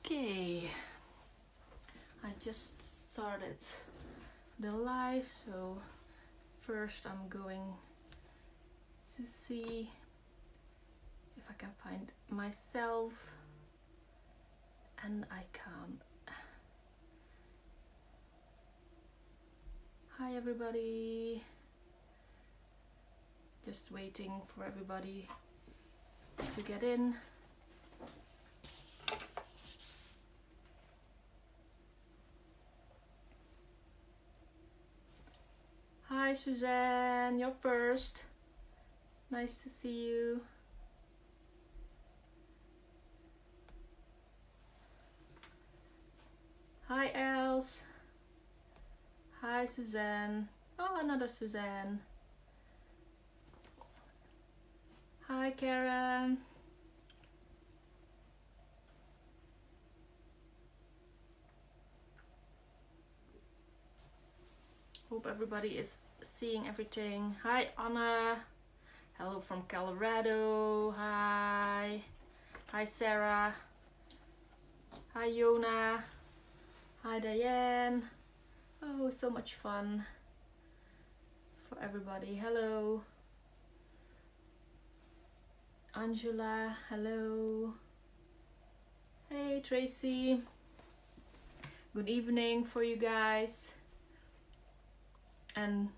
Okay, I just started the live, so first I'm going to see if I can find myself, and I can't. Hi everybody, just waiting for everybody to get in. Hi Suzanne, you're first. Nice to see you. Hi Els. Hi Suzanne. Oh, another Suzanne. Hi Karen. Hope everybody is seeing everything. Hi Anna. Hello from Colorado. Hi. Hi Sarah. Hi Yona. Hi Diane. Oh, so much fun for everybody. Hello. Angela. Hello. Hey Tracy. Good evening for you guys. And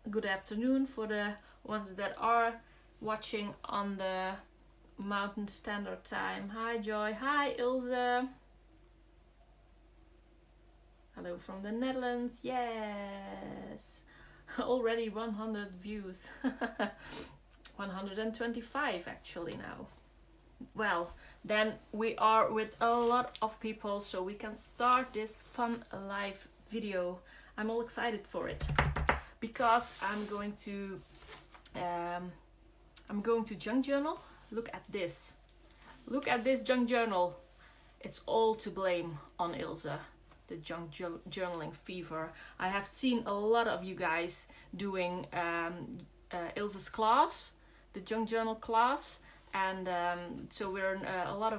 good afternoon for the ones that are watching on the Mountain Standard Time. Hi Joy. Hi Ilse. Hello from the Netherlands. Yes. Already 100 views. 125 actually now. Well, then we are with a lot of people, so we can start this fun live video. I'm all excited for it because I'm going to junk journal. Look at this. Look at this junk journal. It's all to blame on Ilse, the junk journaling fever. I have seen a lot of you guys doing Ilse's class, the junk journal class, and so we're a lot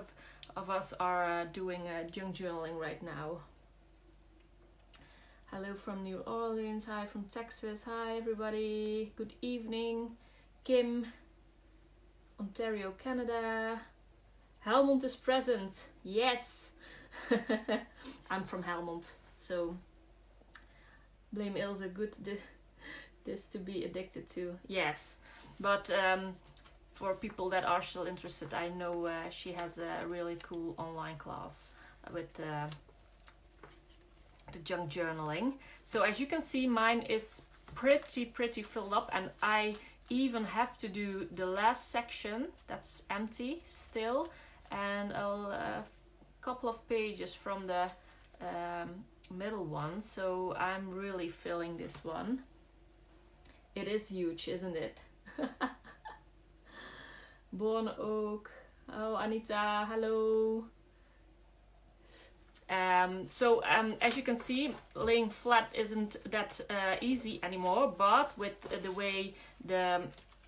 of us are doing junk journaling right now. Hello from New Orleans. Hi from Texas. Hi everybody. Good evening. Kim, Ontario, Canada. Helmond is present. Yes. I'm from Helmond, so blame Ilse. Good this to be addicted to. Yes, but for people that are still interested, I know she has a really cool online class with the junk journaling. So as you can see, mine is pretty filled up, and I even have to do the last section that's empty still, and a couple of pages from the middle one. So I'm really filling this one. It is huge, isn't it? Born Oak. Oh, Anita, hello. As you can see, laying flat isn't that easy anymore, but with the way the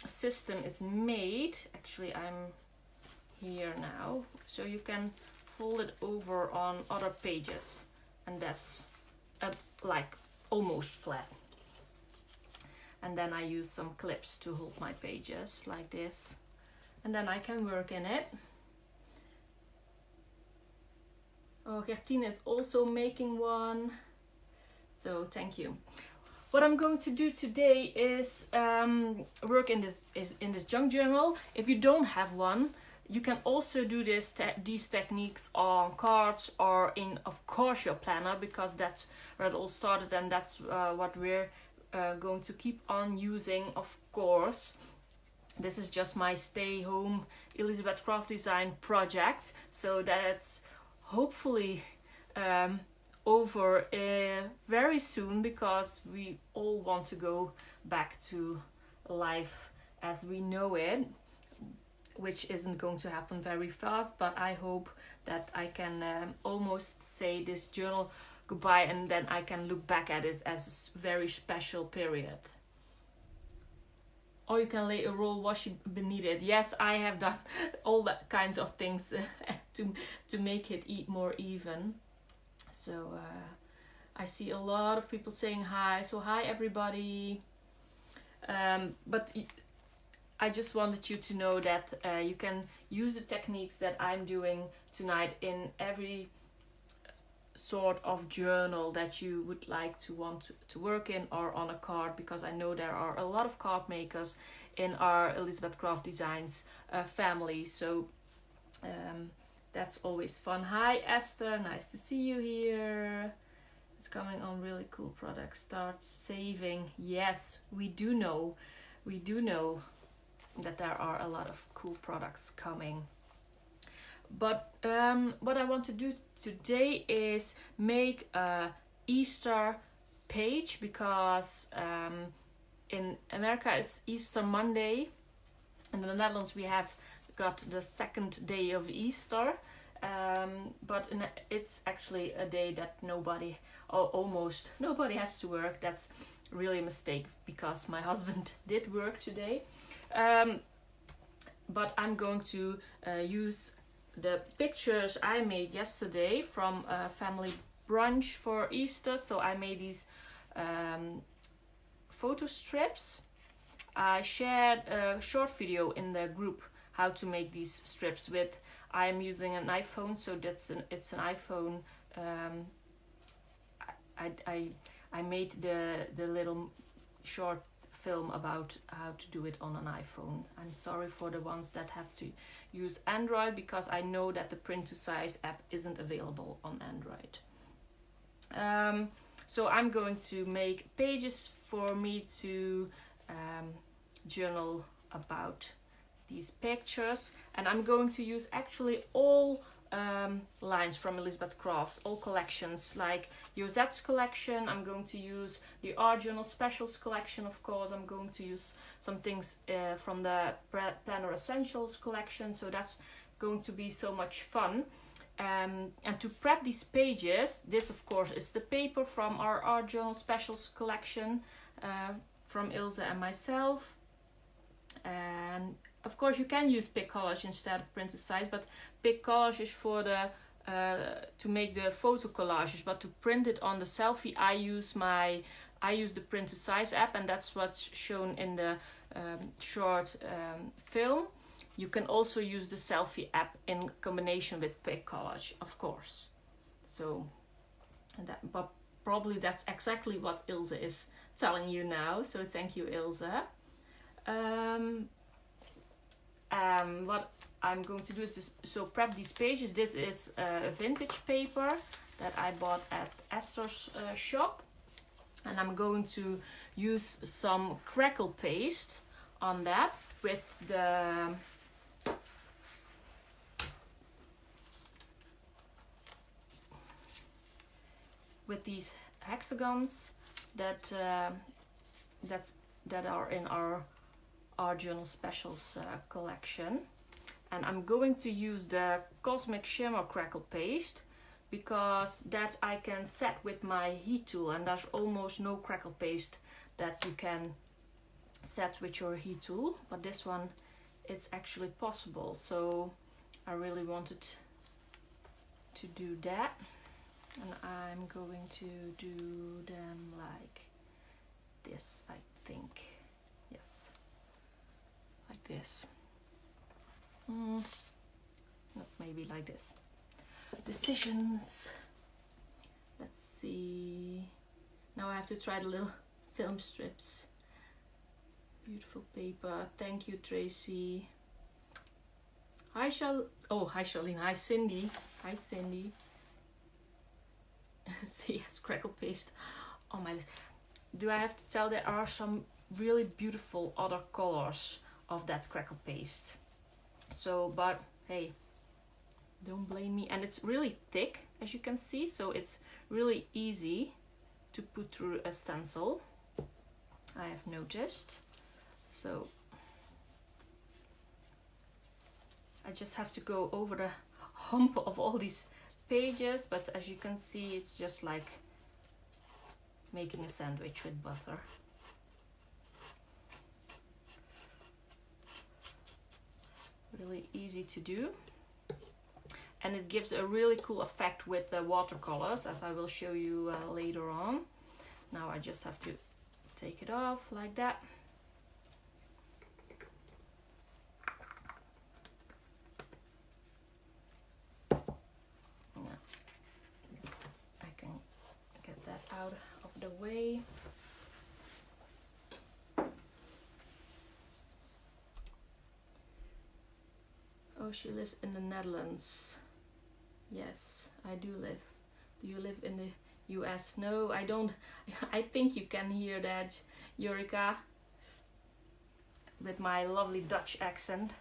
system is made, actually I'm here now, so you can fold it over on other pages, and that's like almost flat. And then I use some clips to hold my pages like this, and then I can work in it. Oh, Gertine is also making one, so thank you. What I'm going to do today is work in this junk journal. If you don't have one, you can also do these techniques on cards or in, of course, your planner, because that's where it all started, and that's what we're going to keep on using, of course. This is just my stay home Elizabeth Craft Design project, so that's hopefully over very soon, because we all want to go back to life as we know it, which isn't going to happen very fast, but I hope that I can almost say this journal goodbye, and then I can look back at it as a very special period. Or you can lay a roll washi beneath it. Yes, I have done all that kinds of things to make it more even. So I see a lot of people saying hi. So hi everybody. But I just wanted you to know that you can use the techniques that I'm doing tonight in every sort of journal that you would like to want to work in, or on a card, because I know there are a lot of card makers in our Elizabeth Craft Designs family. So that's always fun. Hi Esther, nice to see you here. It's coming on really cool products. Start saving. Yes, we do know that there are a lot of cool products coming. But what I want to do today is make a Easter page, because in America it's Easter Monday. In the Netherlands we have got the second day of Easter, but it's actually a day that almost nobody has to work. That's really a mistake, because my husband did work today. But I'm going to use the pictures I made yesterday from a family brunch for Easter. So I made these photo strips. I shared a short video in the group how to make these strips with. I'm using an iPhone, so it's an iPhone. I made the little short film about how to do it on an iPhone. I'm sorry for the ones that have to use Android, because I know that the print to size app isn't available on Android. So I'm going to make pages for me to journal about these pictures, and I'm going to use actually all lines from Elizabeth Crafts, all collections, like Josette's collection. I'm going to use the Art Journal Specials collection, of course. I'm going to use some things from the Planner Essentials collection, so that's going to be so much fun. And to prep these pages, this of course is the paper from our Art Journal Specials collection from Ilse and myself. And of course you can use Pic Collage instead of print to size, but Pic Collage is for the to make the photo collages, but to print it on the selfie I use the print to size app, and that's what's shown in the short film. You can also use the selfie app in combination with Pic Collage, of course. So but probably that's exactly what Ilse is telling you now, so thank you, Ilse. What I'm going to do is prep these pages. This is a vintage paper that I bought at Esther's shop, and I'm going to use some crackle paste on that with these hexagons that are in our Art Journal Specials collection. And I'm going to use the Cosmic Shimmer Crackle Paste, because that I can set with my heat tool, and there's almost no crackle paste that you can set with your heat tool, but this one it's actually possible. So I really wanted to do that, and I'm going to do them like this, I think. Yes, like this. Not maybe like this. Decisions. Let's see. Now I have to try the little film strips. Beautiful paper. Thank you, Tracy. Hi, hi, Charlene. Hi, Cindy. Hi, Cindy. See, it's crackle paste on my list. Do I have to tell there are some really beautiful other colors of that crackle paste? So, but hey, don't blame me. And it's really thick, as you can see, so it's really easy to put through a stencil, I have noticed. So I just have to go over the hump of all these pages, but as you can see, it's just like making a sandwich with butter. Really easy to do. and it gives a really cool effect with the watercolors, as I will show you later on. Now I just have to take it off like that. Now, I can get that out of the way. Oh, she lives in the Netherlands. Yes, I do live. Do you live in the US? No, I don't. I think you can hear that, Eureka, with my lovely Dutch accent.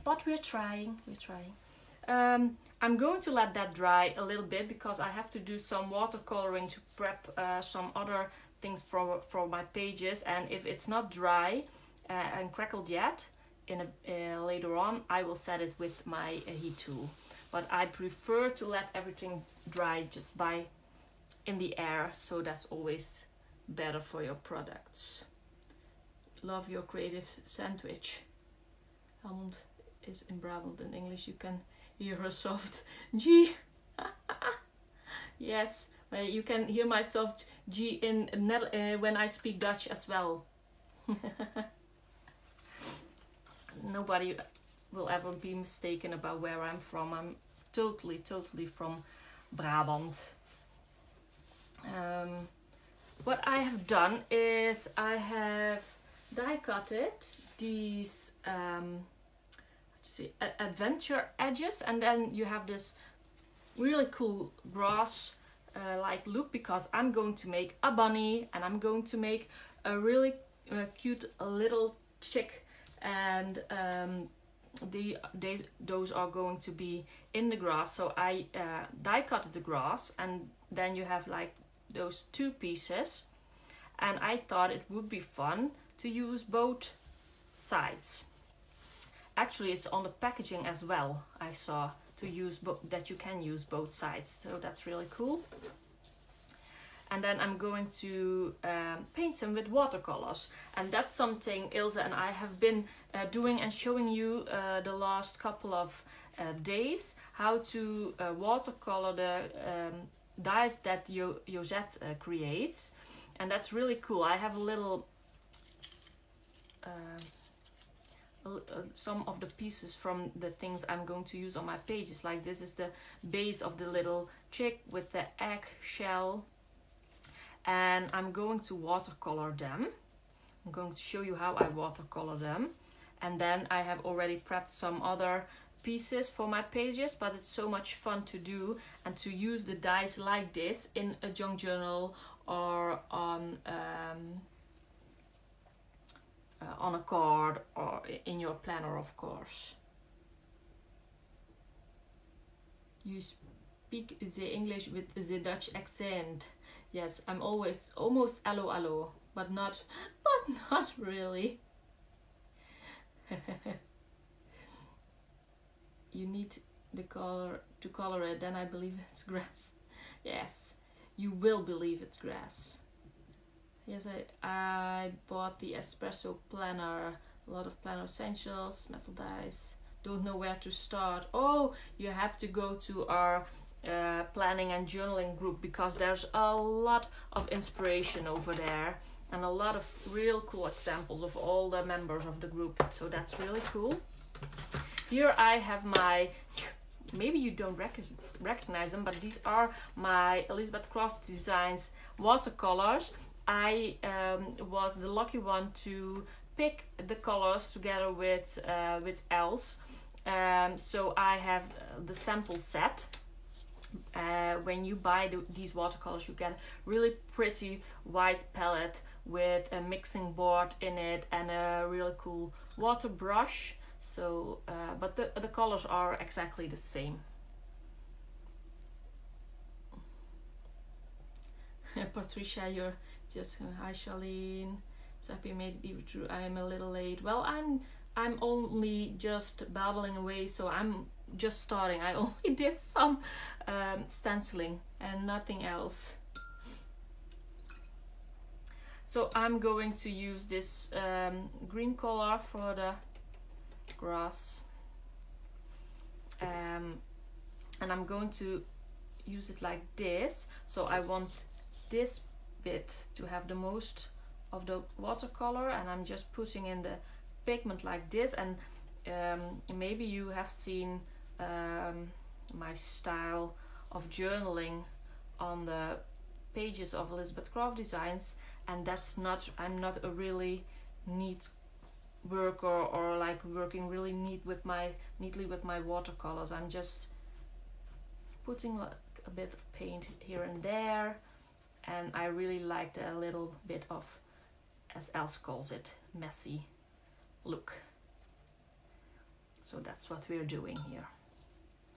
But we're trying, I'm going to let that dry a little bit because I have to do some watercoloring to prep some other things for my pages. And if it's not dry and crackled yet, later on I will set it with my heat tool. But I prefer to let everything dry just in the air, so that's always better for your products. Love your creative sandwich. Almond is in Brabant. In English you can hear her soft G. Yes, you can hear my soft G when I speak Dutch as well. Nobody will ever be mistaken about where I'm from. I'm totally from Brabant. What I have done is I have die cutted these adventure edges, and then you have this really cool grass like look, because I'm going to make a bunny and I'm going to make a really cute little chick, and those are going to be in the grass. So I die cutted the grass, and then you have like those two pieces, and I thought it would be fun to use both sides. Actually, it's on the packaging as well. I saw that you can use both sides, so that's really cool. And then I'm going to paint them with watercolors, and that's something Ilse and I have been doing and showing you the last couple of days, how to watercolor the dies that Josette creates, and that's really cool. I have a little some of the pieces from the things I'm going to use on my pages. Like this is the base of the little chick with the egg shell, and I'm going to watercolor them. I'm going to show you how I watercolor them, and then I have already prepped some other pieces for my pages, but it's so much fun to do and to use the dies like this in a junk journal or on a card or in your planner, of course. You speak the English with the Dutch accent. Yes, I'm always almost allo, but not really. You need the color to color it, then I believe it's grass. Yes, you will believe it's grass. Yes, I bought the espresso planner, a lot of planner essentials, metal dies. Don't know where to start. Oh, you have to go to our planning and journaling group, because there's a lot of inspiration over there and a lot of real cool examples of all the members of the group. So that's really cool. Here I have my, maybe you don't recognize them, but these are my Elizabeth Croft Designs watercolors. I was the lucky one to pick the colors together with Els. So I have the sample set. When you buy these watercolors, you get a really pretty white palette with a mixing board in it and a really cool water brush. So, but the colors are exactly the same. Patricia, you're just hi Charlene. So happy you made it even through. I am a little late. Well, I'm only just babbling away, so I'm just starting. I only did some stenciling and nothing else. So I'm going to use this green color for the grass. and I'm going to use it like this. So I want this bit to have the most of the watercolor, and I'm just putting in the pigment like this. And maybe you have seen my style of journaling on the pages of Elizabeth Craft Designs, and that's not, I'm not a really neat worker or like working really neatly with my watercolors. I'm just putting like a bit of paint here and there, and I really liked a little bit of, as Els calls it, messy look. So that's what we're doing here,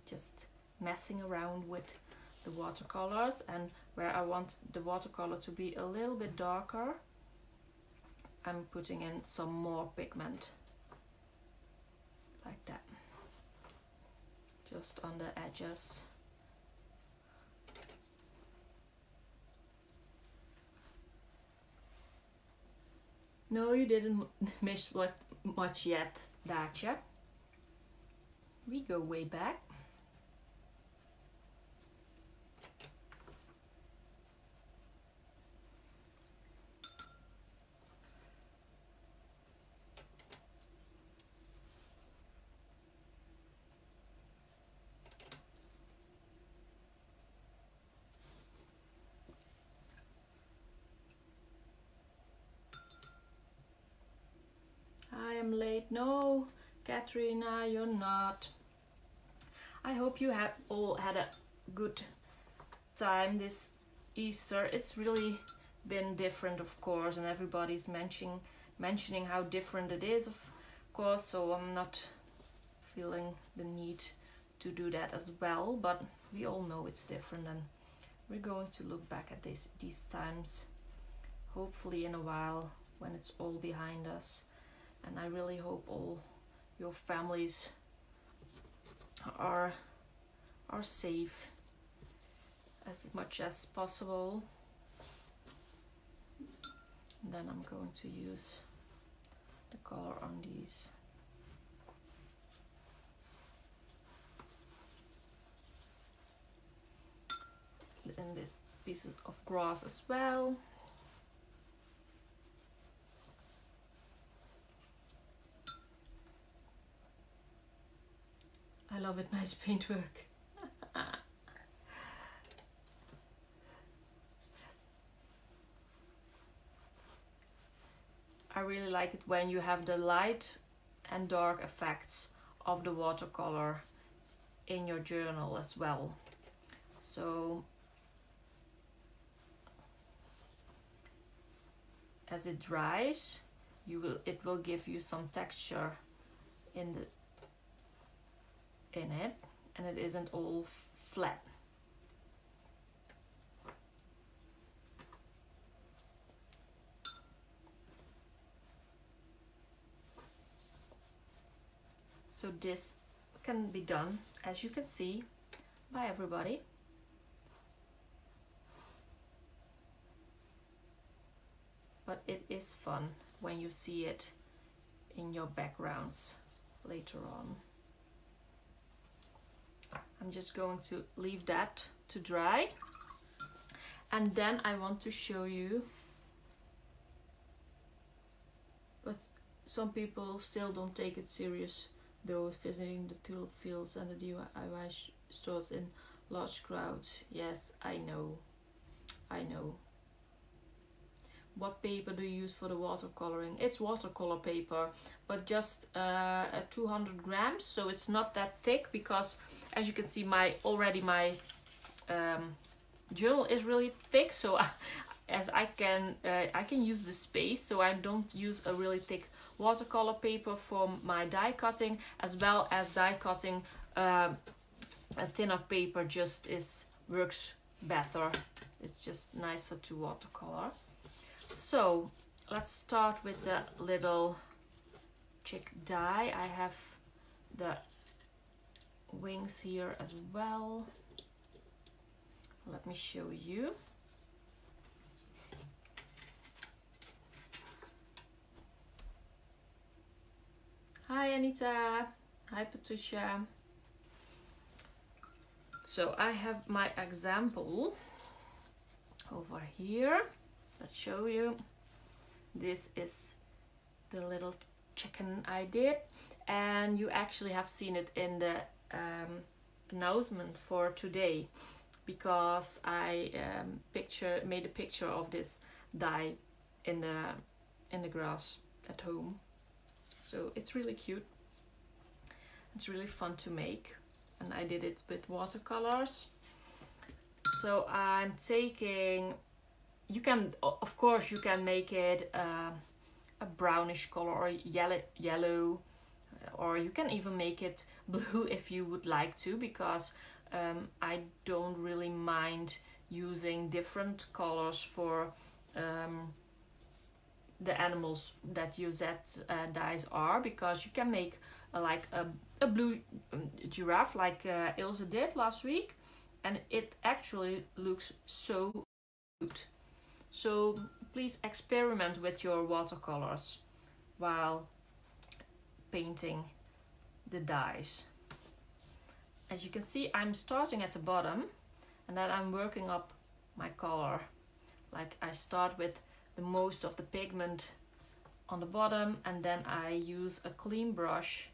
just messing around with the watercolors. And where I want the watercolor to be a little bit darker, I'm putting in some more pigment like that, just on the edges. No, you didn't miss much yet, Dacia. We go way back. I am late. No, Katrina, you're not. I hope you have all had a good time this Easter. It's really been different, of course, and everybody's mentioning how different it is, of course, so I'm not feeling the need to do that as well, but we all know it's different, and we're going to look back at these times hopefully in a while when it's all behind us. And I really hope all your families are safe as much as possible. And then I'm going to use the color on these. And this piece of grass as well. I love it, nice paintwork. I really like it when you have the light and dark effects of the watercolor in your journal as well. So as it dries, it will give you some texture in it, and it isn't all flat. So this can be done, as you can see, by everybody. But it is fun when you see it in your backgrounds later on. I'm just going to leave that to dry, and then I want to show you, but some people still don't take it serious though, visiting the tulip fields and the DIY stores in large crowds. Yes, I know. What paper do you use for the watercoloring? It's watercolor paper, but just 200 grams, so it's not that thick, because as you can see, my journal is really thick, so as I can use the space, so I don't use a really thick watercolor paper for my die cutting, as well as die cutting a thinner paper just works better. It's just nicer to watercolor. So let's start with the little chick die. I have the wings here as well. Let me show you. Hi Anita. Hi Patricia. So I have my example over here. Let's show you. This is the little chicken I did, and you actually have seen it in the announcement for today, because I made a picture of this die in the grass at home. So it's really cute. It's really fun to make, and I did it with watercolors. So I'm taking, you can, of course you can make it a brownish color or yellow, or you can even make it blue if you would like to, because I don't really mind using different colors for the animals that UZ dies are, because you can make like a blue giraffe like Ilse did last week, and it actually looks so good. So please experiment with your watercolors while painting the dies. As you can see, I'm starting at the bottom and then I'm working up my color. Like I start with the most of the pigment on the bottom, and then I use a clean brush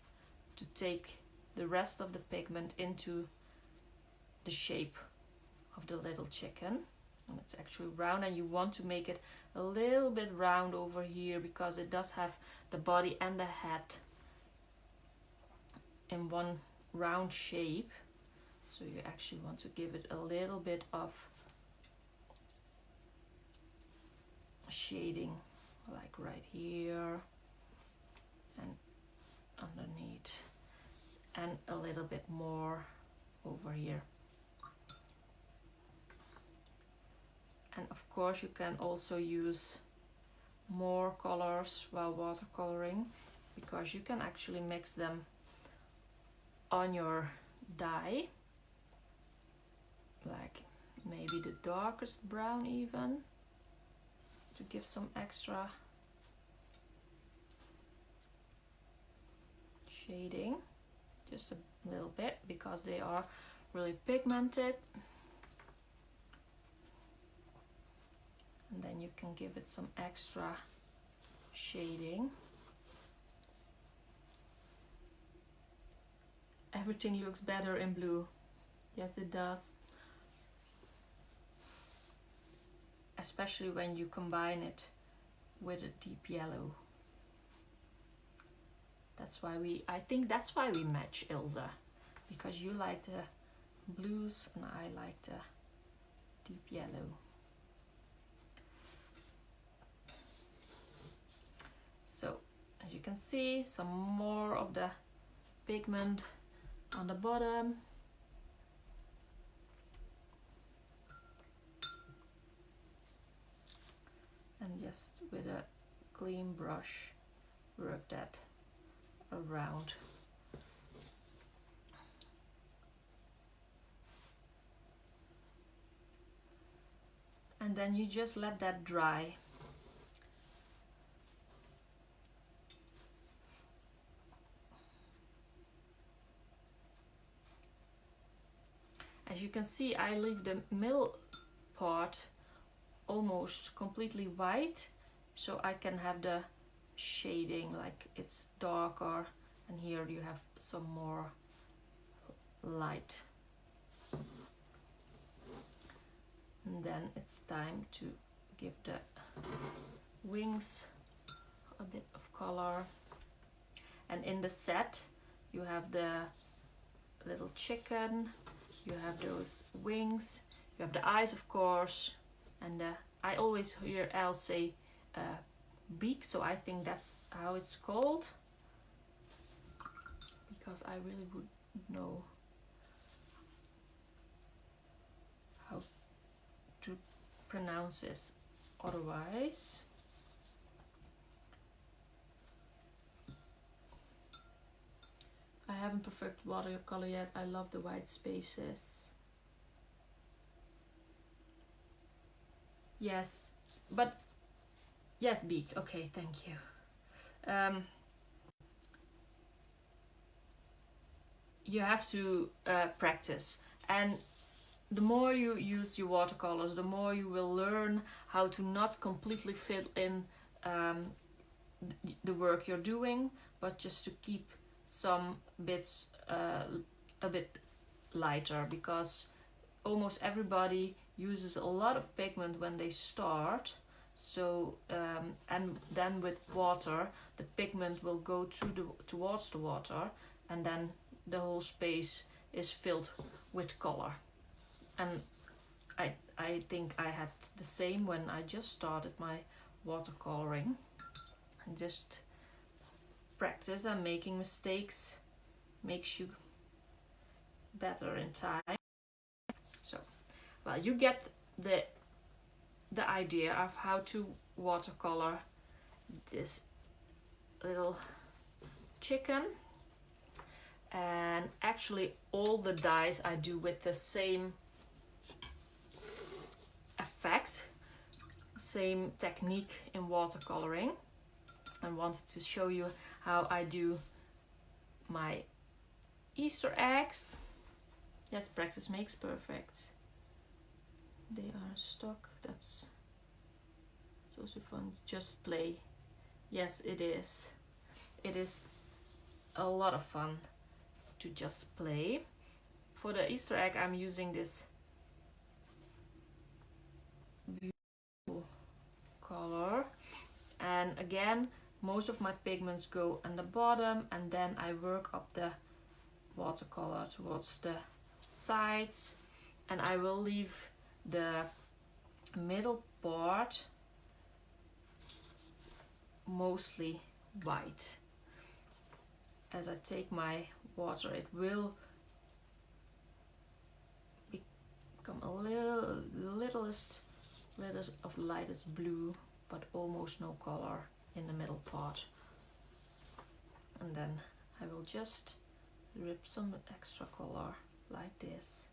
to take the rest of the pigment into the shape of the little chicken. And it's actually round, and you want to make it a little bit round over here because it does have the body and the head in one round shape. So you actually want to give it a little bit of shading, like right here and underneath, and a little bit more over here. And of course you can also use more colors while watercoloring, because you can actually mix them on your die, like maybe the darkest brown even, to give some extra shading, just a little bit, because they are really pigmented. And then you can give it some extra shading. Everything looks better in blue. Yes, it does. Especially when you combine it with a deep yellow. That's why I think that's why we match, Ilse. Because you like the blues and I like the deep yellow. So, as you can see, some more of the pigment on the bottom. And just with a clean brush, work that around. And then you just let that dry. As you can see, I leave the middle part almost completely white, so I can have the shading, like it's darker, and here you have some more light. And then it's time to give the wings a bit of color. And in the set you have the little chicken, you have those wings, you have the eyes of course, and I always hear Elle say beak, so I think that's how it's called, because I really would know how to pronounce this otherwise. I haven't perfected watercolor yet. I love the white spaces. Yes, but yes, beak. Okay, thank you. You have to practice, And the more you use your watercolors, the more you will learn how to not completely fill in the work you're doing, but just to keep some bits a bit lighter, because almost everybody uses a lot of pigment when they start. So and then with water, the pigment will go towards the water, and then the whole space is filled with color. And I think I had the same when I just started my watercoloring. And just practice, and making mistakes makes you better in time. So, well, you get the idea of how to watercolor this little chicken. And actually all the dies I do with the same effect, same technique in watercoloring. I wanted to show you how I do my Easter eggs. Yes, practice makes perfect. They are stuck. That's also fun. Just play. Yes, it is. It is a lot of fun to just play. For the Easter egg, I'm using this beautiful color. And again, most of my pigments go on the bottom, and then I work up the watercolor towards the sides, and I will leave the middle part mostly white. As I take my water, it will become a littlest of lightest blue, but almost no color in the middle part. And then I will just rip some extra color like this,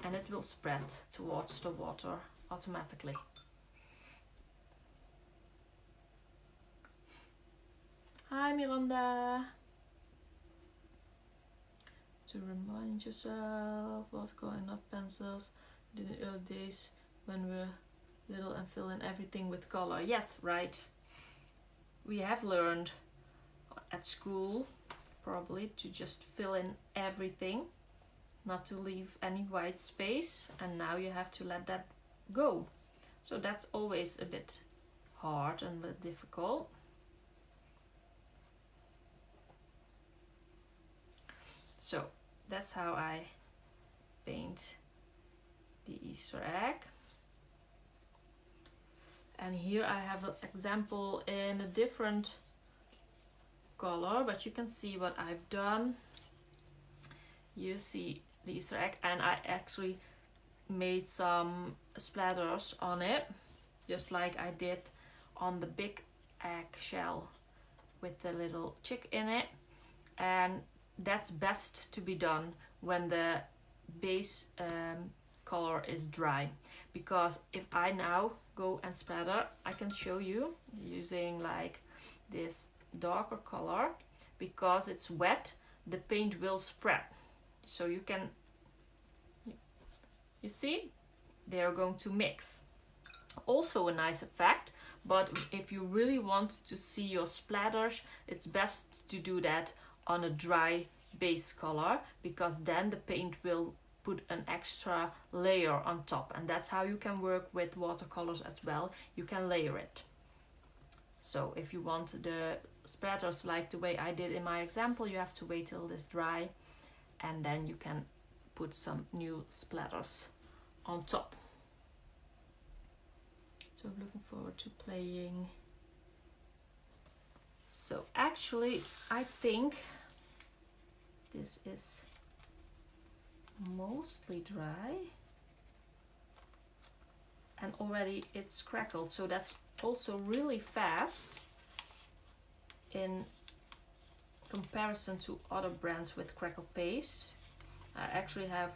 and it will spread towards the water automatically. Hi Miranda! To remind yourself, watercolor and not pencils, in the early days when we're little and fill in everything with color. Yes, right. We have learned at school probably to just fill in everything, not to leave any white space, and now you have to let that go. So that's always a bit hard and a bit difficult. So that's how I paint the Easter egg. And here I have an example in a different color, but you can see what I've done. You see the Easter egg, and I actually made some splatters on it, just like I did on the big egg shell with the little chick in it. And that's best to be done when the base color is dry, because if I now go and splatter, I can show you using like this darker color, because it's wet, the paint will spread. So you can, you see, they are going to mix. Also a nice effect, but if you really want to see your splatters, it's best to do that on a dry base color, because then the paint will put an extra layer on top, and that's how you can work with watercolors as well. You can layer it. So if you want the splatters like the way I did in my example, you have to wait till this dry, and then you can put some new splatters on top. So I'm looking forward to playing. So actually I think this is mostly dry, and already it's crackled, so that's also really fast in comparison to other brands with crackle paste. I actually have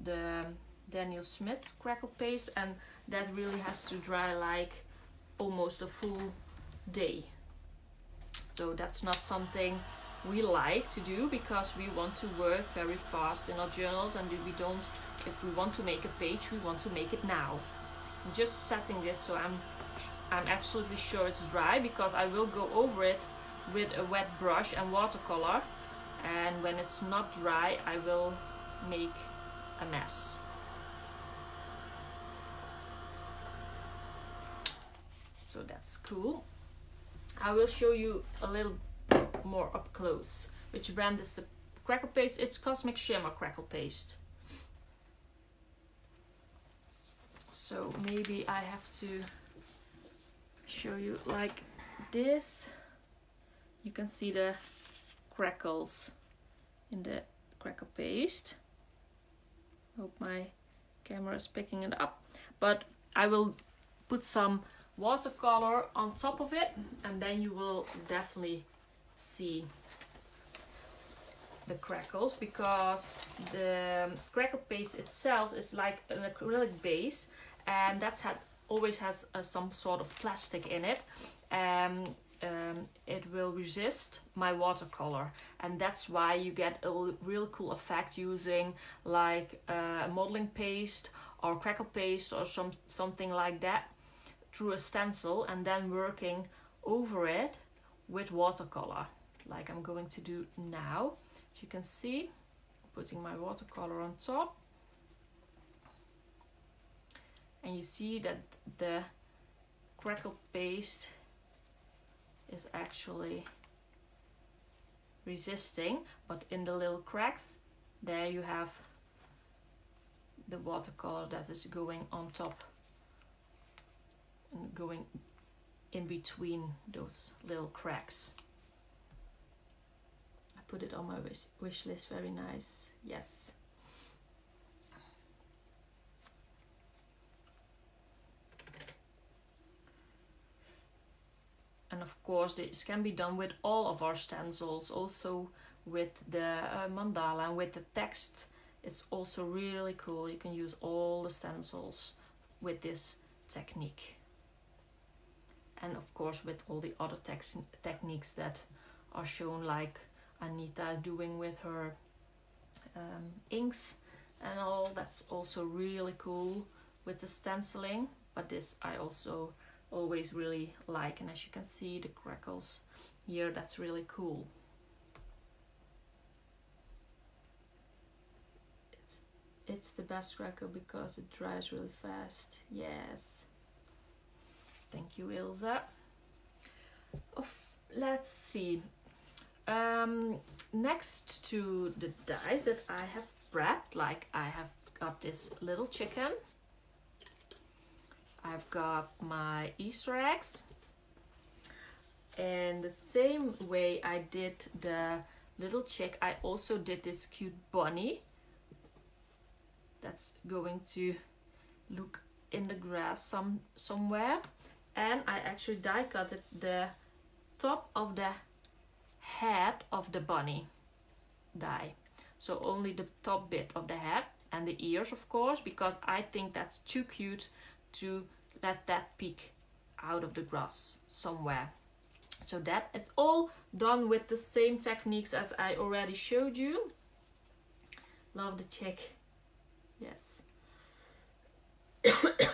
the Daniel Smith's crackle paste, and that really has to dry like almost a full day. So that's not something we like to do, because we want to work very fast in our journals, and if we want to make a page, we want to make it now. I'm just setting this so I'm absolutely sure it's dry, because I will go over it with a wet brush and watercolor, and when it's not dry I will make a mess. So that's cool. I will show you a little more up close. Which brand is the crackle paste? It's Cosmic Shimmer crackle paste. So maybe I have to show you like this. You can see the crackles in the crackle paste. Hope my camera is picking it up. But I will put some watercolor on top of it, and then you will definitely see the crackles, because the crackle paste itself is like an acrylic base, and that's always has some sort of plastic in it, and it will resist my watercolor, and that's why you get a real cool effect using like modeling paste or crackle paste or something like that through a stencil, and then working over it with watercolor, like I'm going to do now. As you can see, putting my watercolor on top, and you see that the crackle paste is actually resisting, but in the little cracks there you have the watercolor that is going on top and going in between those little cracks. I put it on my wish list. Very nice. Yes. And of course this can be done with all of our stencils, also with the mandala and with the text. It's also really cool. You can use all the stencils with this technique. And of course with all the other techniques that are shown, like Anita doing with her inks and all. That's also really cool with the stenciling. But this I also always really like, and as you can see the crackles here, that's really cool. It's the best crackle because it dries really fast. Yes. Thank you, Ilza. Let's see. Next to the dies that I have prepped, like I have got this little chicken. I've got my Easter eggs. And the same way I did the little chick, I also did this cute bunny that's going to look in the grass somewhere. And I actually die cut the top of the head of the bunny die. So only the top bit of the head and the ears, of course, because I think that's too cute to let that peek out of the grass somewhere. So that it's all done with the same techniques as I already showed you. Love the chick. Yes.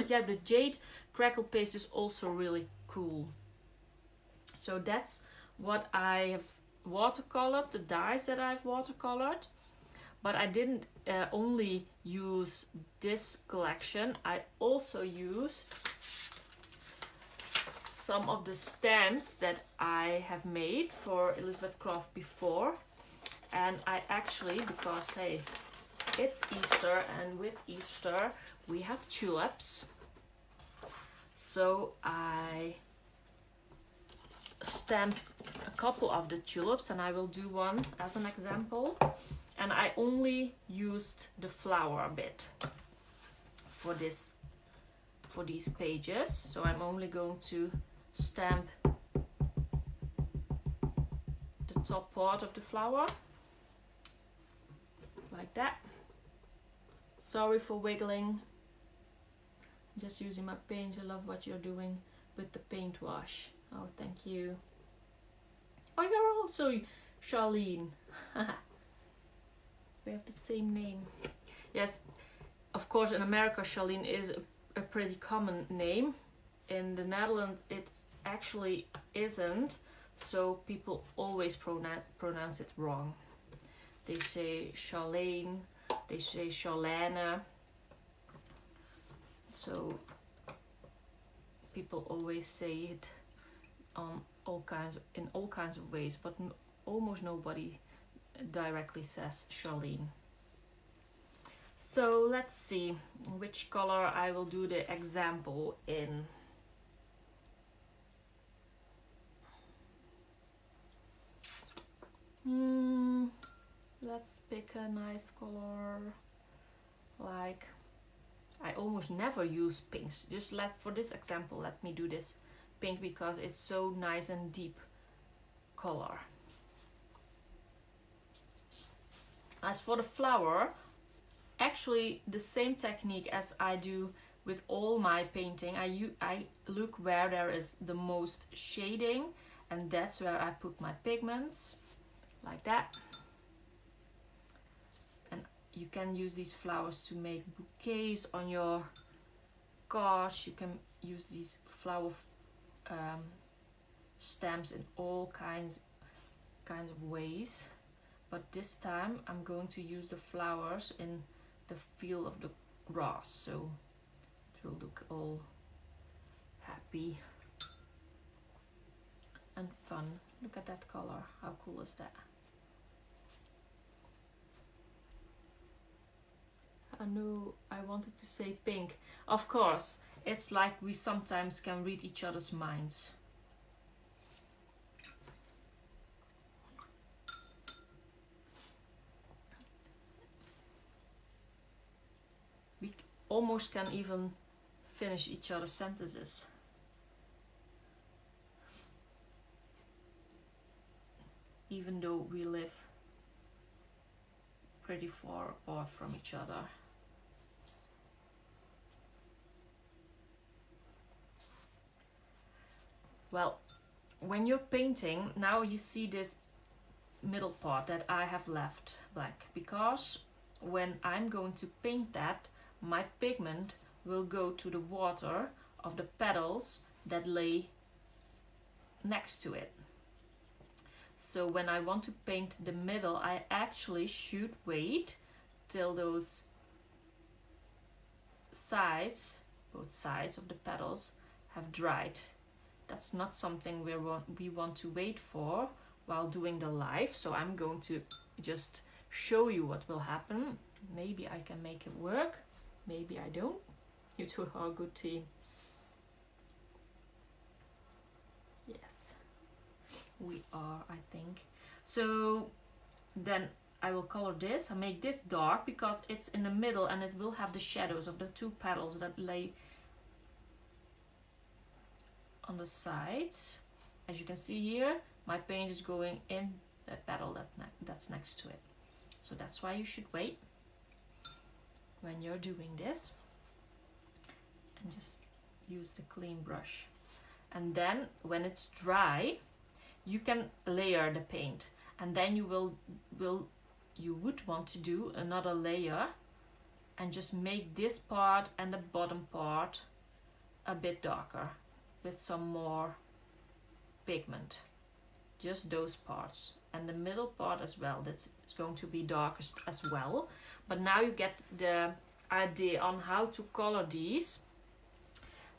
Yeah, the jade crackle paste is also really cool. So that's what I have watercolored, the dies that I've watercolored. But I didn't only use this collection. I also used some of the stamps that I have made for Elizabeth Craft before. And I actually, because hey, it's Easter, and with Easter we have tulips. So I stamped a couple of the tulips, and I will do one as an example. And I only used the flower bit for these pages. So I'm only going to stamp the top part of the flower like that. Sorry for wiggling. Just using my paint. I love what you're doing with the paint wash. Oh, thank you. Oh, you're also Charlene. We have the same name. Yes, of course in America Charlene is a pretty common name. In the Netherlands it actually isn't, so people always pronounce it wrong. They say Charlene, they say Charlene. So people always say it on in all kinds of ways, but almost nobody directly says Charlene. So let's see which color I will do the example in. Let's pick a nice color. Like, I almost never use pinks. Just for this example, let me do this pink because it's so nice and deep color. As for the flower, actually the same technique as I do with all my painting. I look where there is the most shading, and that's where I put my pigments, like that. And you can use these flowers to make bouquets on your cards. You can use these flower stamps in all kinds of ways. But this time I'm going to use the flowers in the field of the grass, so it will look all happy and fun. Look at that color, how cool is that? I know I wanted to say pink. Of course, it's like we sometimes can read each other's minds. We almost can even finish each other's sentences. Even though we live pretty far apart from each other. Well, when you're painting, now you see this middle part that I have left black, because when I'm going to paint that, my pigment will go to the water of the petals that lay next to it. So when I want to paint the middle, I actually should wait till those sides, both sides of the petals, have dried. That's not something we want to wait for while doing the live. So I'm going to just show you what will happen. Maybe I can make it work. Maybe I don't. You two are a good team. Yes, we are, I think. So then I will color this. I make this dark because it's in the middle and it will have the shadows of the two petals that lay on the sides. As you can see here, my paint is going in the petal that's next to it. So that's why you should wait when you're doing this, and just use the clean brush. And then when it's dry, you can layer the paint, and then you would want to do another layer and just make this part and the bottom part a bit darker with some more pigment. Just those parts, and the middle part as well, that's going to be darkest as well. But now you get the idea on how to color these.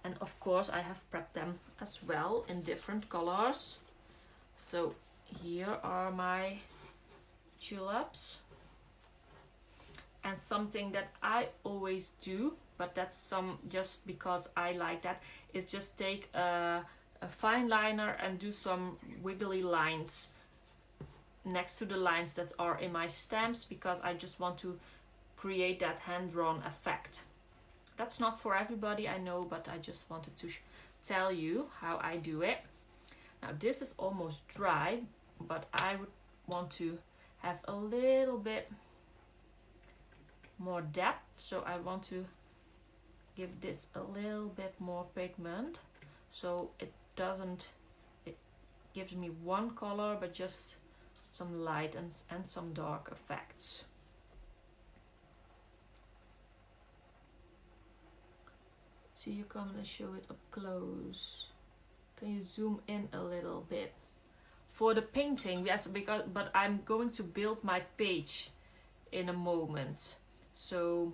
And of course I have prepped them as well in different colors. So here are my tulips. And something that I always do, but that's just because I like that, is just take a fine liner and do some wiggly lines next to the lines that are in my stamps, because I just want to create that hand-drawn effect. That's not for everybody, I know, but I just wanted to tell you how I do it. Now this is almost dry, but I would want to have a little bit more depth, so I want to give this a little bit more pigment, so it gives me one color, but just some light and some dark effects. So you come and show it up close. Can you zoom in a little bit? For the painting, yes, but I'm going to build my page in a moment. So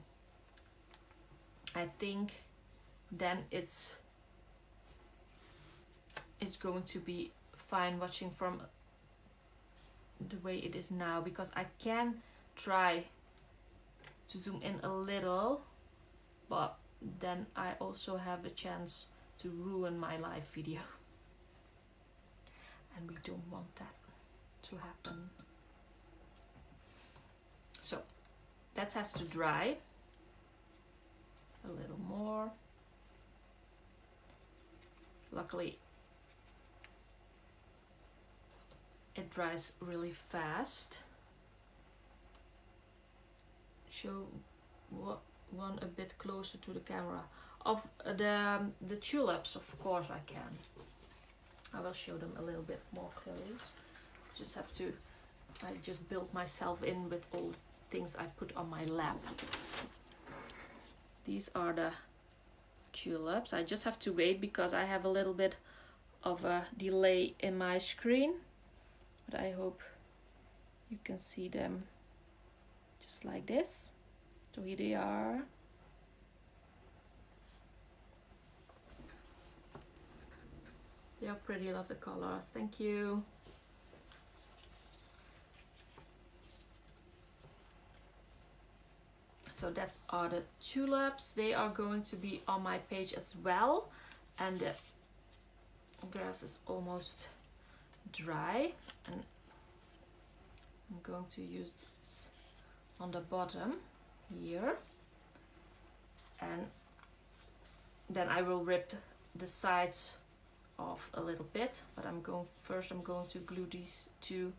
I think then it's going to be fine watching from the way it is now, because I can try to zoom in a little, but then I also have the chance to ruin my live video. And we don't want that to happen. So that has to dry a little more. Luckily it dries really fast. Show one a bit closer to the camera. Of the tulips, of course I can. I will show them a little bit more close. Just have to, I just built myself in with all the things I put on my lap. These are the tulips. I just have to wait because I have a little bit of a delay in my screen. But I hope you can see them just like this. So here they are. They are pretty, I love the colors. Thank you. So that's are the tulips. They are going to be on my page as well. And the grass is almost dry. And I'm going to use this on the bottom here. And then I will rip the sides off a little bit, but I'm going to glue these two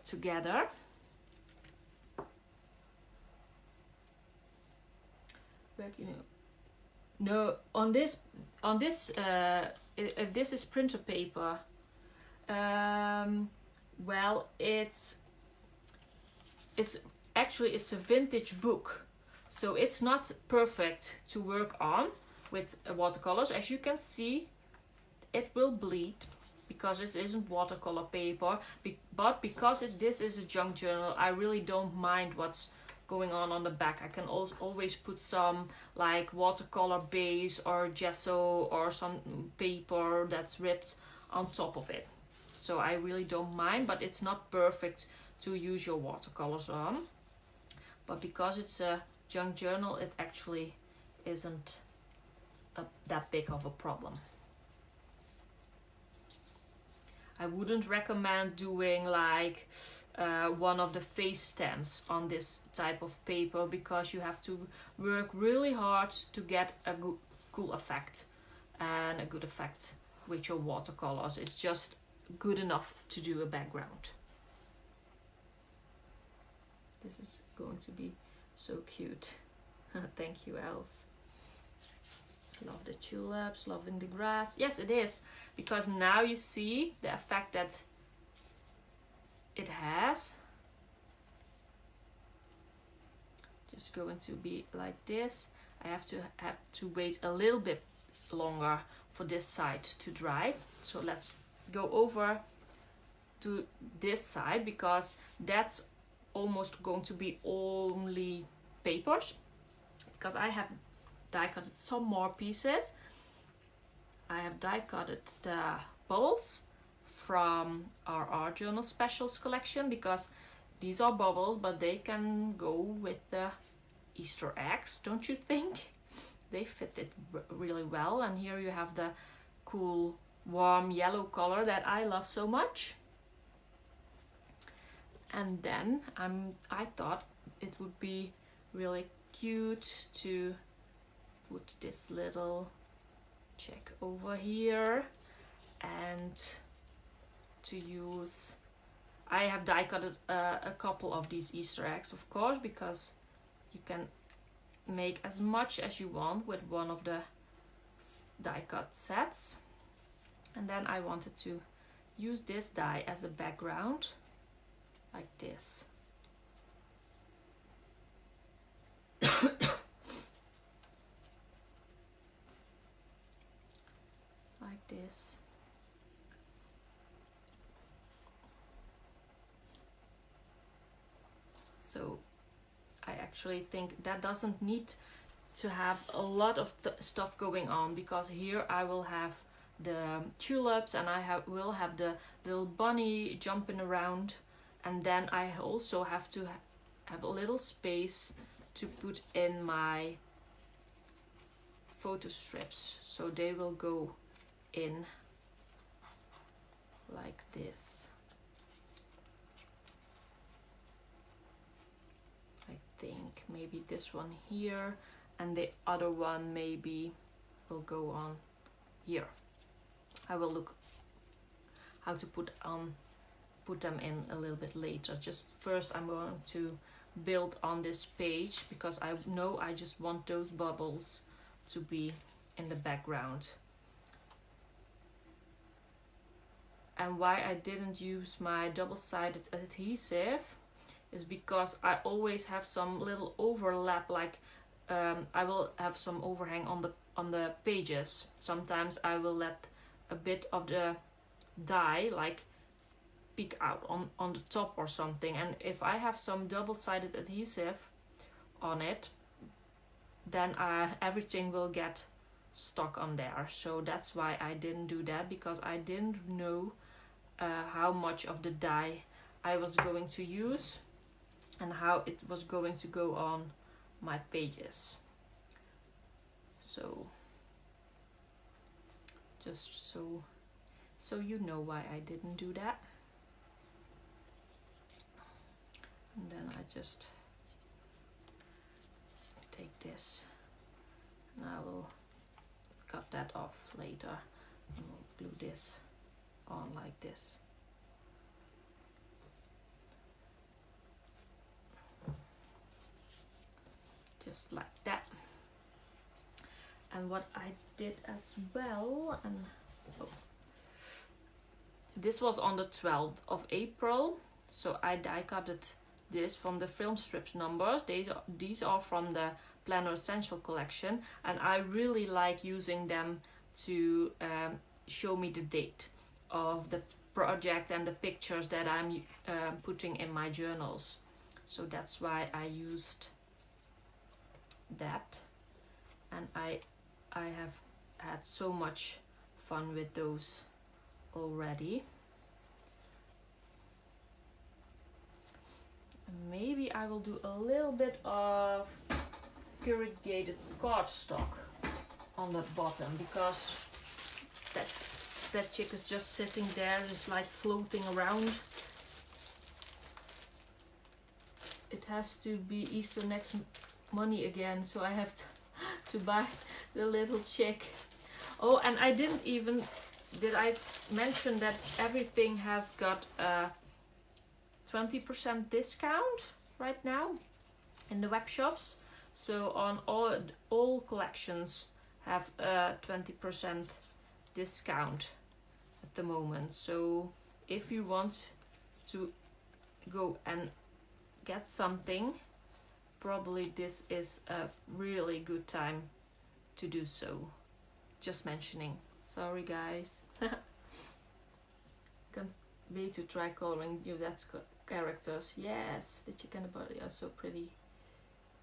together. No, on this if this is printer paper, well, it's actually it's a vintage book, so it's not perfect to work on with watercolors. As you can see, it will bleed because it isn't watercolor paper, but because this is a junk journal, I really don't mind what's going on the back. I can always put some like watercolor base or gesso or some paper that's ripped on top of it. So I really don't mind, but it's not perfect to use your watercolors on. But because it's a junk journal, it actually isn't that big of a problem. I wouldn't recommend doing like one of the face stamps on this type of paper, because you have to work really hard to get a cool effect and a good effect with your watercolors. It's just good enough to do a background. This is going to be so cute. Thank you, Els. Love the tulips, loving the grass. Yes, it is, because now you see the effect that it has. Just going to be like this. I have to wait a little bit longer for this side to dry. So let's go over to this side, because that's almost going to be only papers, because I have die cutted some more pieces. I have die cutted the bubbles from our art journal specials collection, because these are bubbles, but they can go with the Easter eggs, don't you think? They fit it really well. And here you have the cool warm yellow color that I love so much. And then I thought it would be really cute to put this little check over here, and to use, I have die cutted a couple of these Easter eggs, of course, because you can make as much as you want with one of the die cut sets. And then I wanted to use this die as a background, like this. Like this. So I actually think that doesn't need to have a lot of stuff going on, because here I will have the tulips and I will have the little bunny jumping around, and then I also have to have a little space to put in my photo strips, so they will go in like this. I think maybe this one here, and the other one maybe will go on here. I will look how to put them in a little bit later. Just first I'm going to build on this page, because I know I just want those bubbles to be in the background. And why I didn't use my double-sided adhesive is because I always have some little overlap, like I will have some overhang on the pages. Sometimes I will let a bit of the dye like peek out on the top or something, and if I have some double-sided adhesive on it, then everything will get stuck on there. So that's why I didn't do that, because I didn't know how much of the dye I was going to use and how it was going to go on my pages. So just so you know why I didn't do that. And then I just take this and I will cut that off later, and we'll glue this on like this. Just like that. And what I did as well, and this was on the 12th of April, so I die cutted this from the film strips numbers. These are from the Planner Essential collection, and I really like using them to show me the date of the project and the pictures that I'm putting in my journals. So that's why I used that, and I have had so much fun with those already. Maybe I will do a little bit of corrugated cardstock on the bottom, because that chick is just sitting there, it's like floating around. It has to be Easter next money again, so I have to buy the little chick. Oh, and I didn't even, did I mention that everything has got a 20% discount right now in the web shops? So on all collections have a 20% discount at the moment. So if you want to go and get something, probably this is a really good time to do so. Just mentioning. Sorry guys. Can't wait to try coloring you that's characters. Yes, the chicken and the body are so pretty.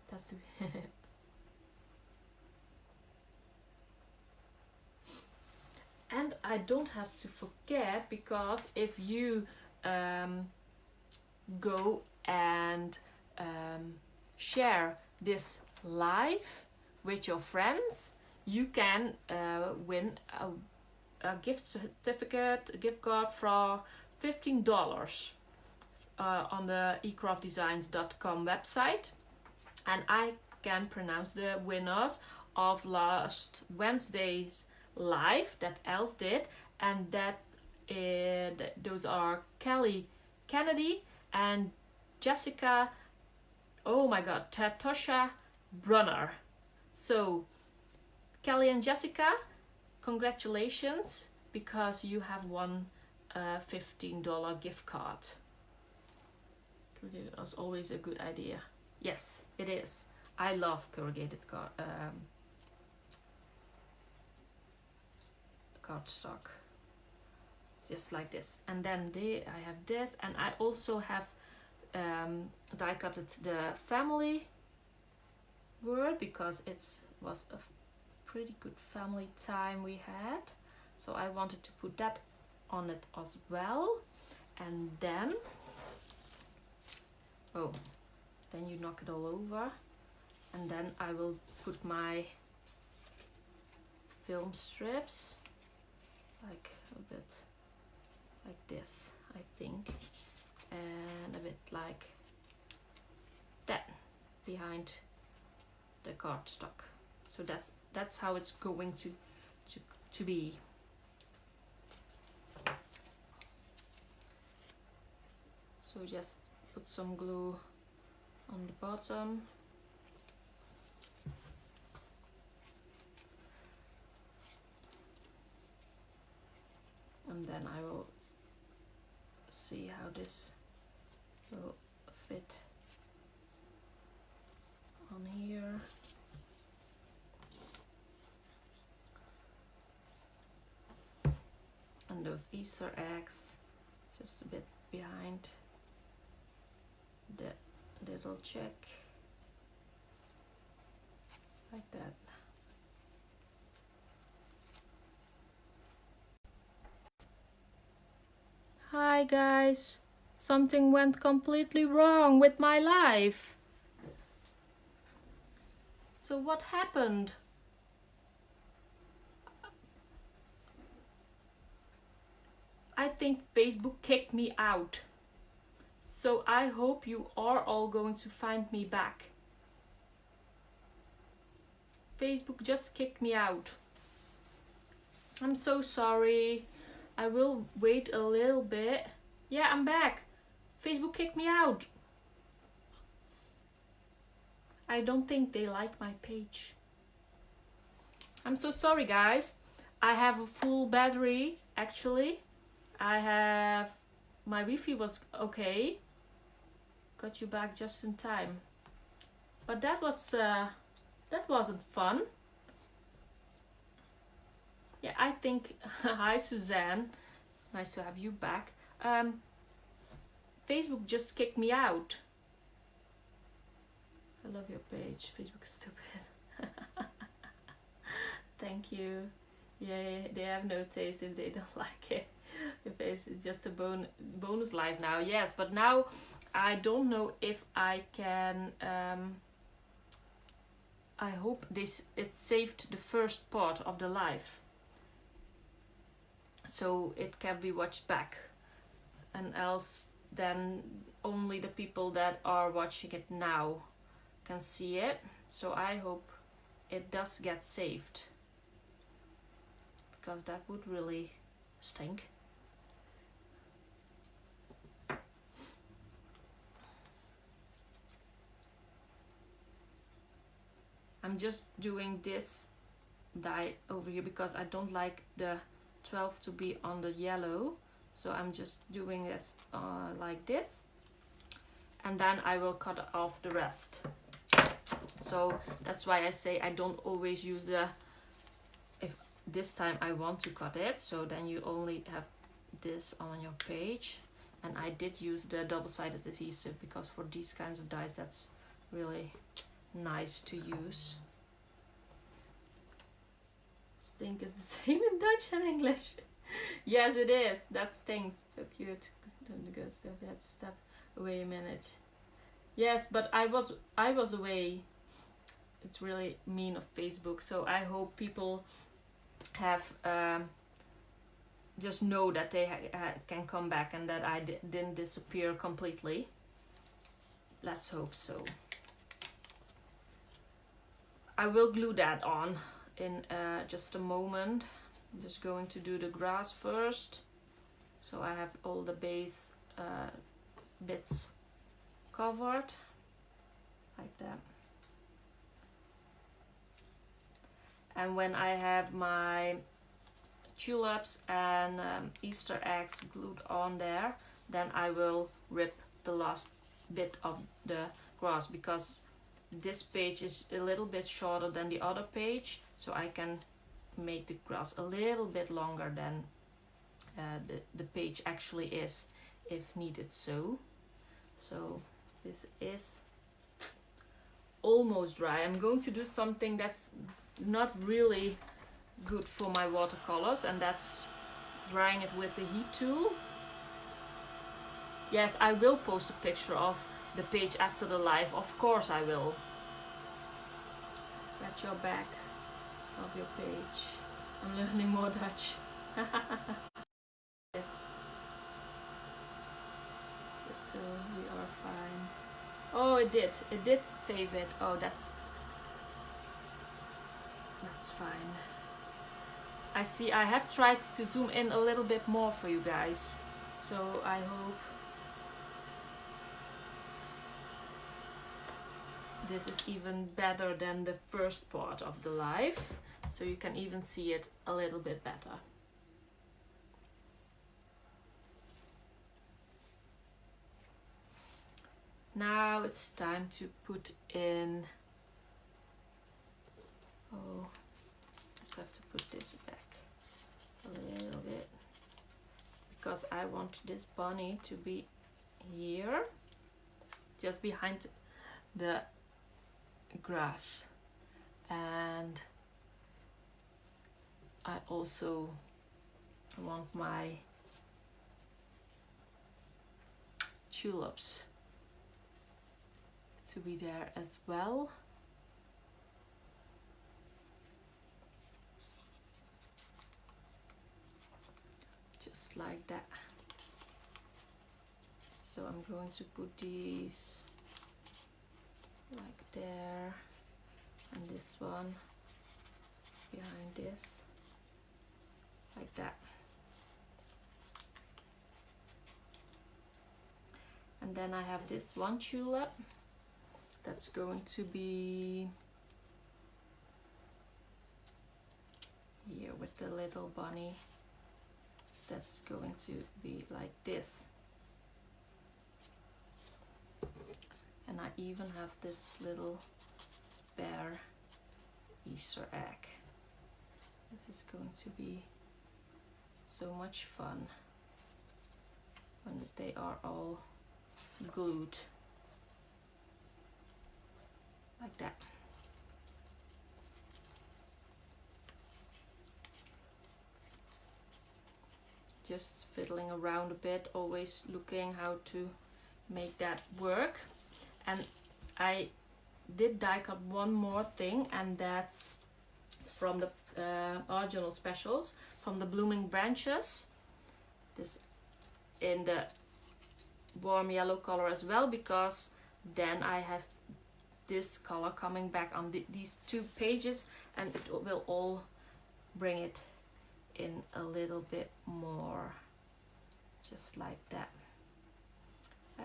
That's and I don't have to forget, because if you go and share this live with your friends, you can win a gift certificate, a gift card for $15 on the ecraftdesigns.com website. And I can pronounce the winners of last Wednesday's live that Els did, and that those are Kelly Kennedy and Jessica, oh my god, Tatosha Brunner. So Kelly and Jessica, congratulations, because you have won a $15 gift card. Corrugated was always a good idea. Yes, it is. I love corrugated cardstock. Just like this. And then I have this, and I also have die cutted the family word because it was a pretty good family time we had. So I wanted to put that on it as well. And then, oh, then you knock it all over. And then I will put my film strips, like a bit like this, I think, and a bit like that behind the cardstock. So that's how it's going to be. So just put some glue on the bottom. And then I will see how this will fit on here. And those Easter eggs just a bit behind the little check, like that. Hi guys, something went completely wrong with my life. So what happened? I think Facebook kicked me out. So I hope you are all going to find me back. Facebook just kicked me out. I'm so sorry. I will wait a little bit. Yeah, I'm back. Facebook kicked me out. I don't think they like my page. I'm so sorry, guys. I have a full battery, actually. My Wi-Fi was okay. Got you back just in time. But that wasn't fun. Yeah, I think, hi Suzanne, nice to have you back. Facebook just kicked me out. I love your page, Facebook is stupid. Thank you. Yeah, they have no taste if they don't like it. If it's just a bonus live now, yes, but now I don't know if I can, I hope it saved the first part of the live. So it can be watched back, and else then only the people that are watching it now can see it. So I hope it does get saved, because that would really stink. I'm just doing this dye over here because I don't like the 12 to be on the yellow, so I'm just doing this like this, and then I will cut off the rest. So that's why I say I don't always use the, if this time I want to cut it, so then you only have this on your page. And I did use the double-sided adhesive because for these kinds of dyes that's really nice to use. Stink is the same in Dutch and English. Yes, it is. That stinks. So cute. Don't go step. I had to step away a minute. Yes, but I was away. It's really mean of Facebook. So I hope people have just know that they can come back and that I didn't disappear completely. Let's hope so. I will glue that on in just a moment. I'm just going to do the grass first, so I have all the base bits covered like that. And when I have my tulips and Easter eggs glued on there, then I will rip the last bit of the grass, because this page is a little bit shorter than the other page, so I can make the grass a little bit longer than the page actually is, if needed. So this is almost dry. I'm going to do something that's not really good for my watercolors, and that's drying it with the heat tool. Yes, I will post a picture of the page after the live, of course I will. That's your back of your page. I'm learning more Dutch. Yes. So we are fine. Oh, it did save it. Oh, that's fine. I see, I have tried to zoom in a little bit more for you guys, so I hope this is even better than the first part of the live, so you can even see it a little bit better. Now it's time to put in, oh, just have to put this back a little bit, because I want this bunny to be here, just behind the grass, and I also want my tulips to be there as well. Just like that. So I'm going to put these like there, and this one behind this, like that. And then I have this one tulip that's going to be here with the little bunny. That's going to be like this. And I even have this little spare Easter egg. This is going to be so much fun when they are all glued like that. Just fiddling around a bit, always looking how to make that work. And I did die cut one more thing, and that's from the Art Journal Specials, from the Blooming Branches. This in the warm yellow color as well, because then I have this color coming back on these two pages, and it will all bring it in a little bit more, just like that.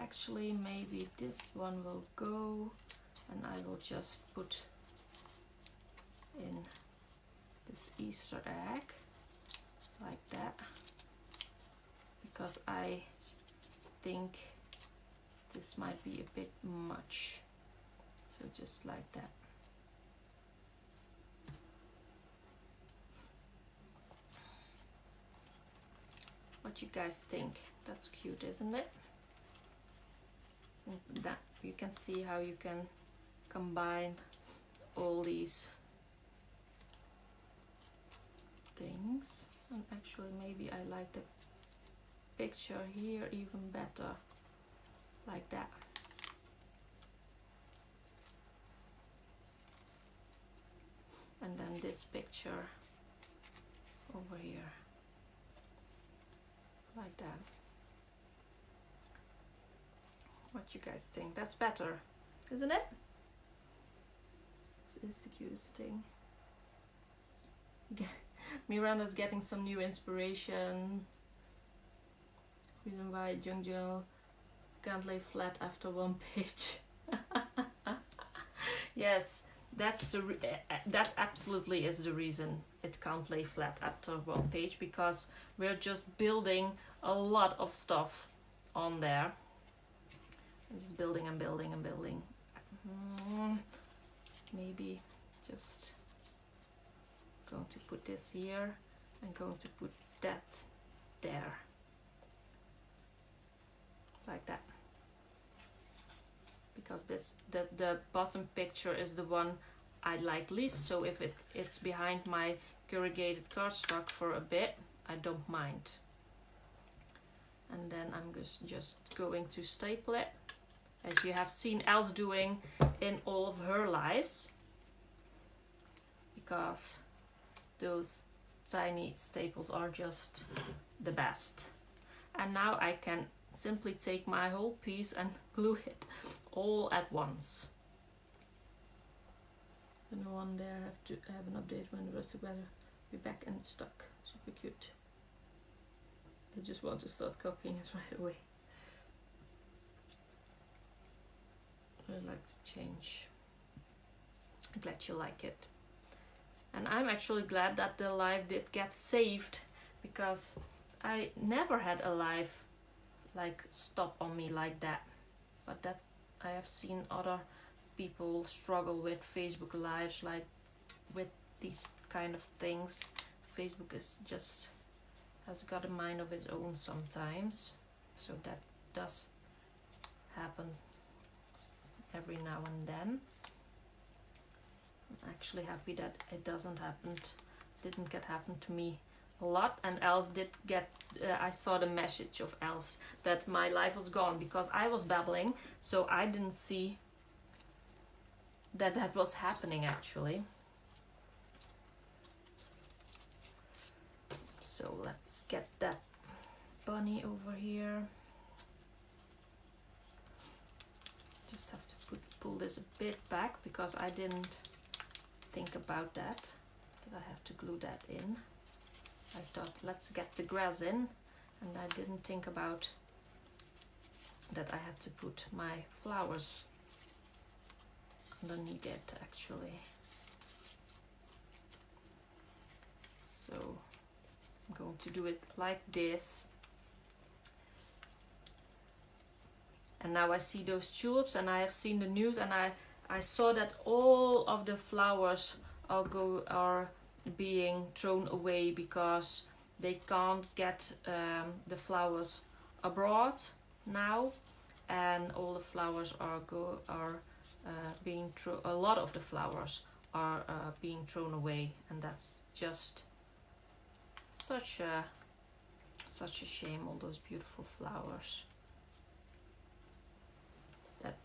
Actually, maybe this one will go, and I will just put in this Easter egg like that, because I think this might be a bit much. So just like that. What you guys think? That's cute, isn't it? And that you can see how you can combine all these things. And actually, maybe I like the picture here even better, like that. And then this picture over here, like that. What you guys think? That's better, isn't it? This is the cutest thing. Miranda's getting some new inspiration. Reason why Jung Journal can't lay flat after one page. Yes, that's the that absolutely is the reason. it can't lay flat after one page, because we're just building a lot of stuff on there. Just building and building and building. Maybe just going to put this here and going to put that there, like that, because the bottom picture is the one I like least. So if it's behind my corrugated cardstock for a bit, I don't mind. And then I'm just going to staple it, as you have seen Els doing in all of her lives, because those tiny staples are just the best. And now I can simply take my whole piece and glue it all at once. And no one there have to have an update when the rest of the weather be back in stock. Super cute. I just want to start copying it right away. I like to change. I'm glad you like it. And I'm actually glad that the live did get saved, because I never had a live like stop on me like that. But that I have seen other people struggle with Facebook lives, like with these kind of things. Facebook is just has got a mind of its own sometimes, so that does happen every now and then. I'm actually happy that it didn't get happen to me a lot. And Els did get I saw the message of Els that my life was gone, because I was babbling, so I didn't see that was happening actually. So let's get that bunny over here. Just have to pull this a bit back, because I didn't think about that I have to glue that in. I thought, let's get the grass in, and I didn't think about that I had to put my flowers underneath it actually. So I'm going to do it like this. And now I see those tulips, and I have seen the news, and I saw that all of the flowers are being thrown away, because they can't get the flowers abroad now, and all the flowers are being thrown. A lot of the flowers are being thrown away, and that's just such a shame. All those beautiful flowers that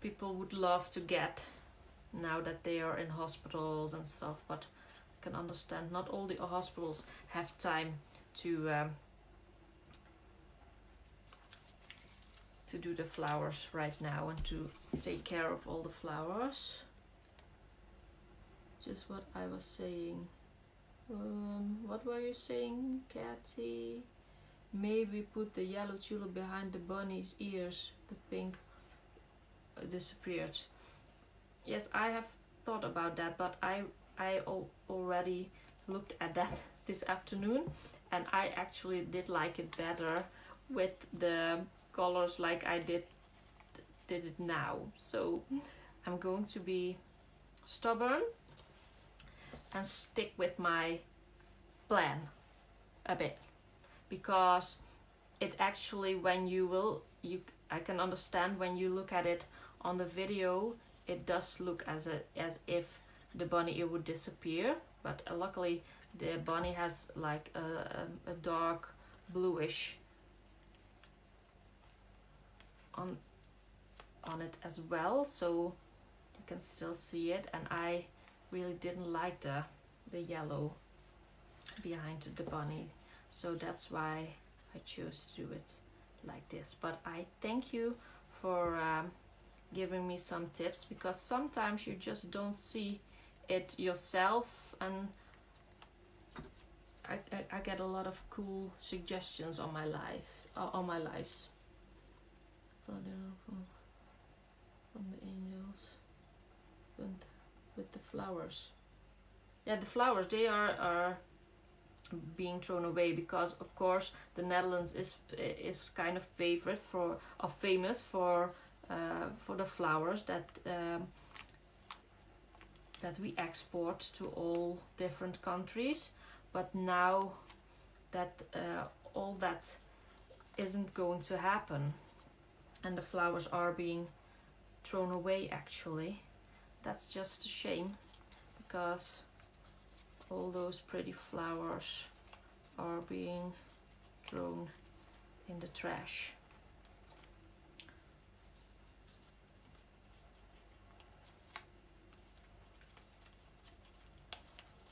people would love to get now that they are in hospitals and stuff, but I can understand not all the hospitals have time to do the flowers right now and to take care of all the flowers. Just what I was saying. What were you saying, Kathy? Maybe put the yellow tulip behind the bunny's ears. The pink disappeared. Yes, I have thought about that, but I already looked at that this afternoon, and I actually did like it better with the colors like I did it now. So I'm going to be stubborn and stick with my plan a bit, because it actually, when I can understand when you look at it on the video, it does look as if the bunny ear would disappear, but luckily the bunny has like a dark bluish on it as well, so you can still see it. And I really didn't like the yellow behind the bunny, so that's why I chose to do it like this. But I thank you for giving me some tips, because sometimes you just don't see it yourself, and I get a lot of cool suggestions on my lives from the angels with the flowers. yeah, the flowers, they are being thrown away because of course the Netherlands is kind of famous for the flowers that we export to all different countries. But now that all that isn't going to happen and the flowers are being thrown away, actually, that's just a shame, because all those pretty flowers are being thrown in the trash.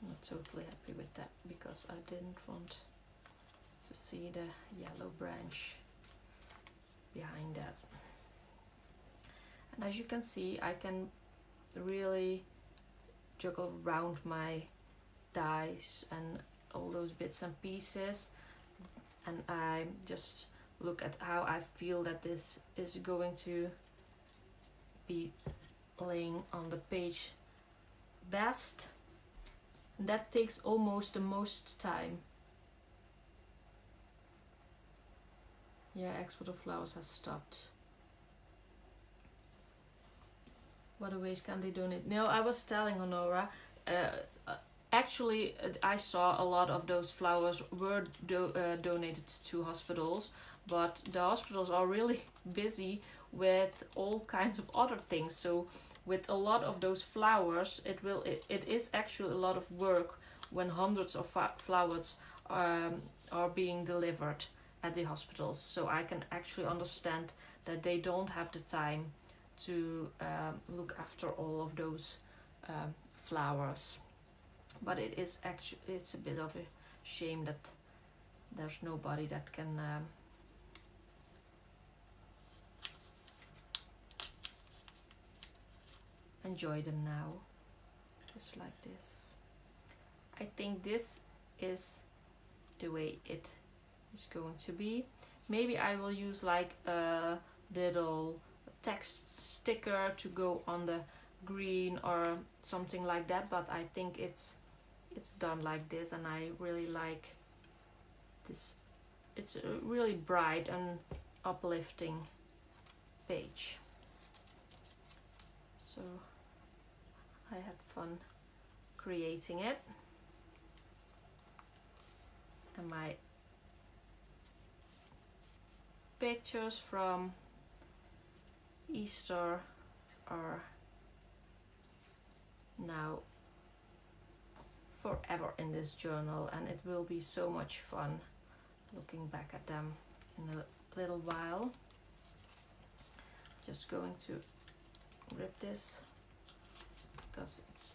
I'm not totally happy with that because I didn't want to see the yellow branch behind that. And as you can see, I can really juggle around my dies and all those bits and pieces, and I just look at how I feel that this is going to be laying on the page best. And that takes almost the most time. Yeah, export of flowers has stopped. What ways can they donate? No, I was telling Honora, actually I saw a lot of those flowers were donated to hospitals, but the hospitals are really busy with all kinds of other things. So with a lot of those flowers, it is actually a lot of work when hundreds of flowers are being delivered at the hospitals. So I can actually understand that they don't have the time to look after all of those flowers. But it's a bit of a shame that there's nobody that can enjoy them now, just like this. I think this is the way it is going to be. Maybe I will use like a little text sticker to go on the green or something like that, but I think it's done like this, and I really like this. It's a really bright and uplifting page. So I had fun creating it, and my pictures from Easter are now forever in this journal, and it will be so much fun looking back at them in a little while. Just going to rip this because it's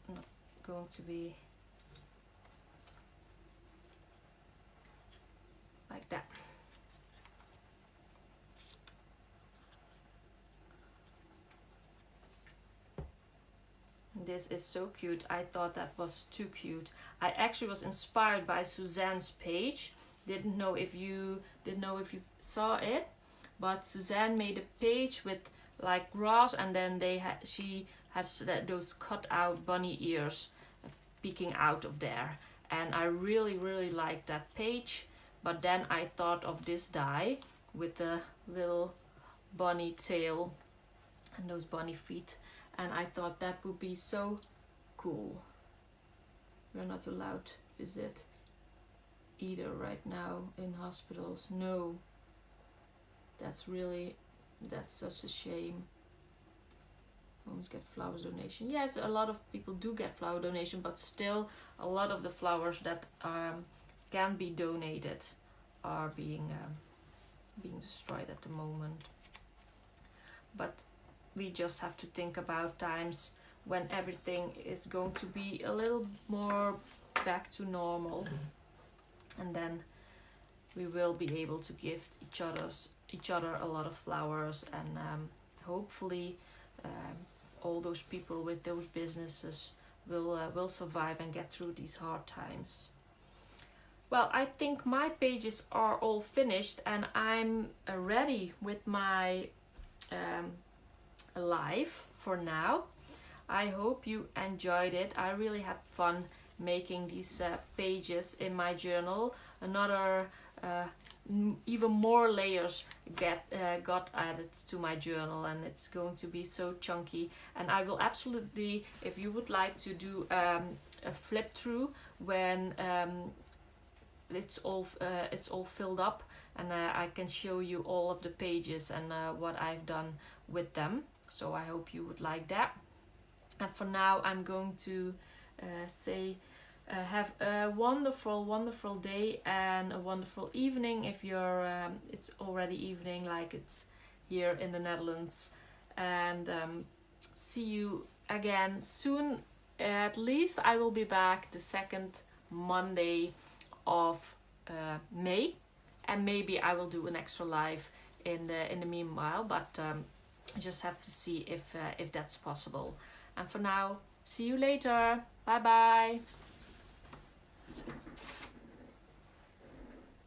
not going to be like that. This is so cute. I thought that was too cute. I actually was inspired by Suzanne's page. Didn't know if you saw it, but Suzanne made a page with like grass, and then she has those cut out bunny ears peeking out of there, and I really liked that page. But then I thought of this die with the little bunny tail and those bunny feet, and I thought that would be so cool. We're not allowed to visit either right now in hospitals. No, that's such a shame. Homes get flowers donation. Yes, a lot of people do get flower donation, but still a lot of the flowers that can be donated are being destroyed at the moment. But we just have to think about times when everything is going to be a little more back to normal, and then we will be able to gift each other a lot of flowers, and hopefully all those people with those businesses will survive and get through these hard times. Well, I think my pages are all finished, and I'm ready with my live for now. I hope you enjoyed it. I really had fun making these pages in my journal. Another even more layers got added to my journal, and it's going to be so chunky. And I will absolutely, if you would like to do a flip through when it's all filled up, and I can show you all of the pages and what I've done with them. So I hope you would like that. And for now, I'm going to say have a wonderful, wonderful day and a wonderful evening if you're it's already evening like it's here in the Netherlands. And see you again soon. At least I will be back the second Monday of May, and maybe I will do an extra live in the meanwhile, but I just have to see if that's possible. And for now, see you later. Bye bye.